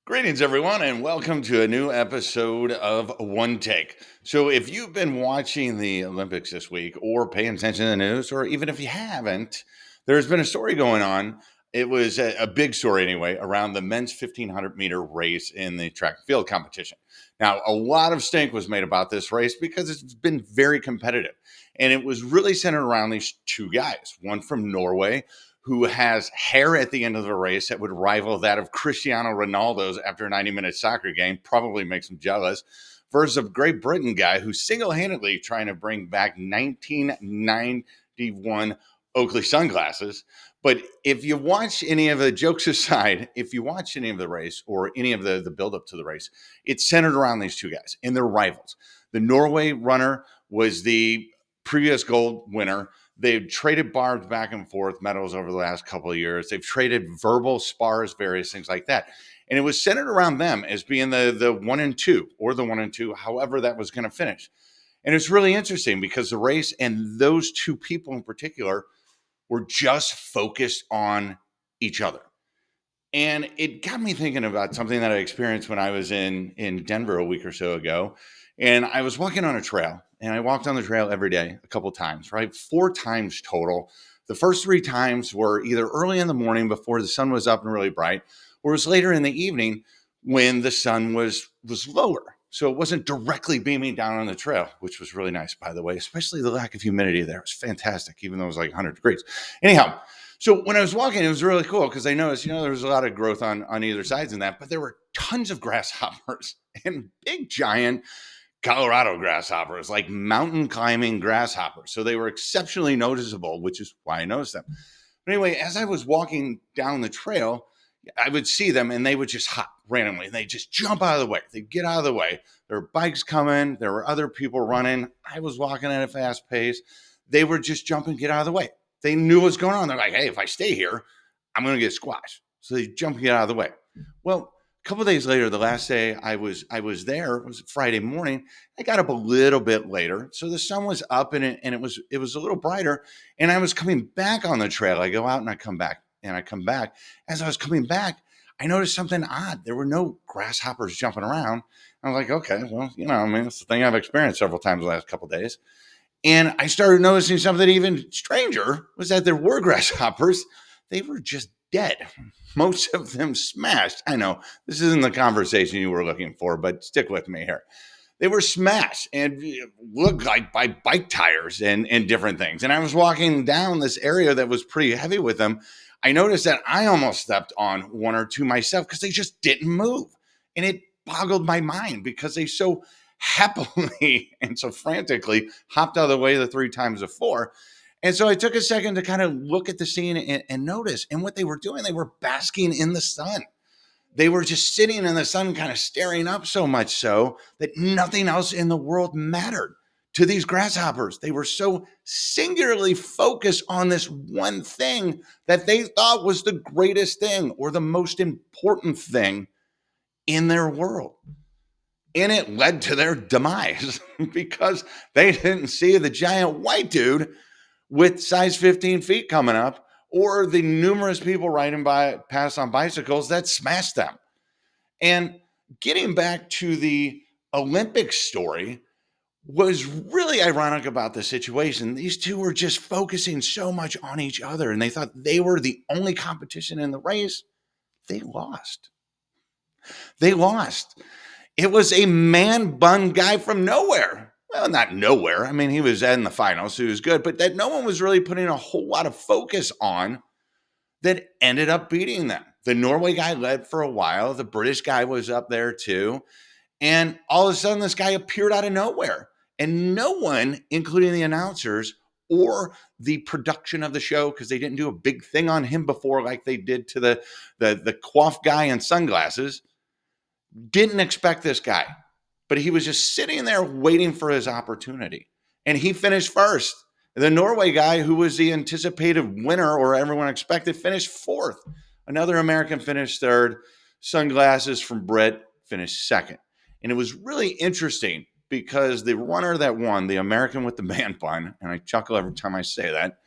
Greetings, everyone, and welcome to a new episode of One Take. So, if you've been watching the Olympics this week or paying attention to the news, or even if you haven't, there's been a story going on. It was a big story, anyway, around the men's 1500-meter race in the track and field competition. Now, a lot of stink was made about this race because it's been very competitive. And it was really centered around these two guys, one from Norway who has hair at the end of the race that would rival that of Cristiano Ronaldo's after a 90-minute soccer game, probably makes him jealous, versus a Great Britain guy who's single-handedly trying to bring back 1991 Oakley sunglasses. But if you watch any of the jokes aside, if you watch any of the race or any of the build-up to the race, it's centered around these two guys and their rivals. The Norway runner was the previous gold winner. They've traded barbs back and forth, medals over the last couple of years. They've traded verbal spars, various things like that. And it was centered around them as being the one and two, or the one and two, however that was going to finish. And it's really interesting because the race and those two people in particular were just focused on each other. And it got me thinking about something that I experienced when I was in Denver a week or so ago. And I was walking on a trail, and I walked on the trail every day a couple times, right? 4 times total. The first 3 times were either early in the morning before the sun was up and really bright, or it was later in the evening when the sun was lower. So it wasn't directly beaming down on the trail, which was really nice, by the way, especially the lack of humidity there. It was fantastic, even though it was like 100 degrees. Anyhow, so when I was walking, it was really cool because I noticed, there was a lot of growth on either sides in that, but there were tons of grasshoppers and big, giant Colorado grasshoppers, like mountain climbing grasshoppers. So they were exceptionally noticeable, which is why I noticed them. But anyway, as I was walking down the trail, I would see them and they would just hop randomly. They just jump out of the way. They'd get out of the way. There were bikes coming. There were other people running. I was walking at a fast pace. They were just jumping, get out of the way. They knew what was going on. They're like, hey, if I stay here, I'm going to get squashed. So they jump and get out of the way. Well, a couple of days later, the last day I was there, it was Friday morning. I got up a little bit later. So the sun was up and it was a little brighter. And I was coming back on the trail. I go out and I come back and I come back. As I was coming back, I noticed something odd. There were no grasshoppers jumping around. I was like, okay, well, it's the thing I've experienced several times the last couple of days. And I started noticing something even stranger was that there were grasshoppers. They were just dead. Most of them smashed. I know this isn't the conversation you were looking for, but stick with me here. They were smashed and looked like by bike tires and different things. And I was walking down this area that was pretty heavy with them. I noticed that I almost stepped on one or two myself because they just didn't move. And it boggled my mind because they so happily and so frantically hopped out of the way the 3 times before. And so I took a second to kind of look at the scene and notice. And what they were doing, they were basking in the sun. They were just sitting in the sun, kind of staring up, so much so that nothing else in the world mattered to these grasshoppers. They were so singularly focused on this one thing that they thought was the greatest thing or the most important thing in their world. And it led to their demise because they didn't see the giant white dude with size 15 feet coming up, or the numerous people riding past on bicycles that smashed them. And getting back to the Olympics story was really ironic about the situation. These two were just focusing so much on each other, and they thought they were the only competition in the race. They lost. They lost. It was a man bun guy from nowhere. Well, not nowhere. I mean, he was in the finals, so he was good, but that no one was really putting a whole lot of focus on that ended up beating them. The Norway guy led for a while. The British guy was up there too. And all of a sudden, this guy appeared out of nowhere. And no one, including the announcers or the production of the show, because they didn't do a big thing on him before like they did to the coif guy in sunglasses, didn't expect this guy. But he was just sitting there waiting for his opportunity. And he finished first. The Norway guy, who was the anticipated winner or everyone expected, finished fourth. Another American finished third. Sunglasses from Brit finished second. And it was really interesting because the runner that won, the American with the man bun, and I chuckle every time I say that,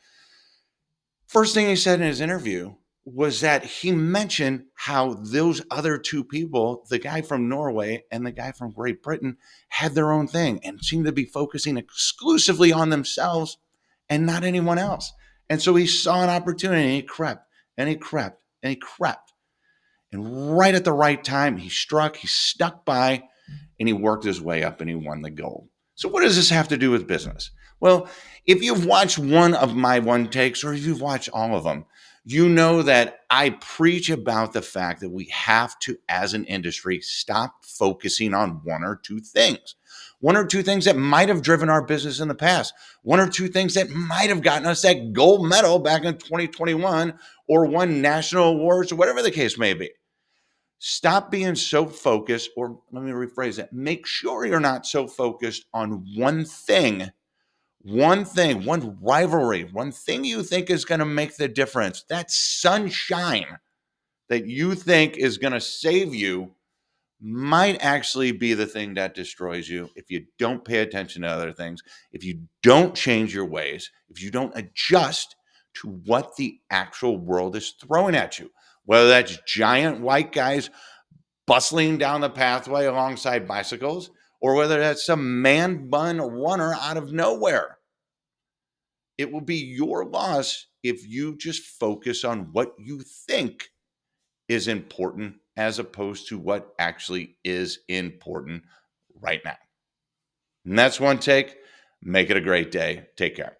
first thing he said in his interview was that he mentioned how those other two people, the guy from Norway and the guy from Great Britain, had their own thing and seemed to be focusing exclusively on themselves and not anyone else. And so he saw an opportunity and he crept and he crept and he crept. And right at the right time, he struck, he stuck by, and he worked his way up and he won the gold. So, what does this have to do with business? Well, if you've watched one of my one takes or if you've watched all of them, you know that I preach about the fact that we have to, as an industry, stop focusing on one or two things. One or two things that might have driven our business in the past. One or two things that might have gotten us that gold medal back in 2021 or won national awards or whatever the case may be. Stop being so focused, or let me rephrase that. Make sure you're not so focused on one thing, one rivalry, one thing you think is going to make the difference. That sunshine that you think is going to save you might actually be the thing that destroys you if you don't pay attention to other things, if you don't change your ways, if you don't adjust to what the actual world is throwing at you. Whether that's giant white guys bustling down the pathway alongside bicycles, or whether that's some man bun runner out of nowhere. It will be your loss if you just focus on what you think is important as opposed to what actually is important right now. And that's one take. Make it a great day. Take care.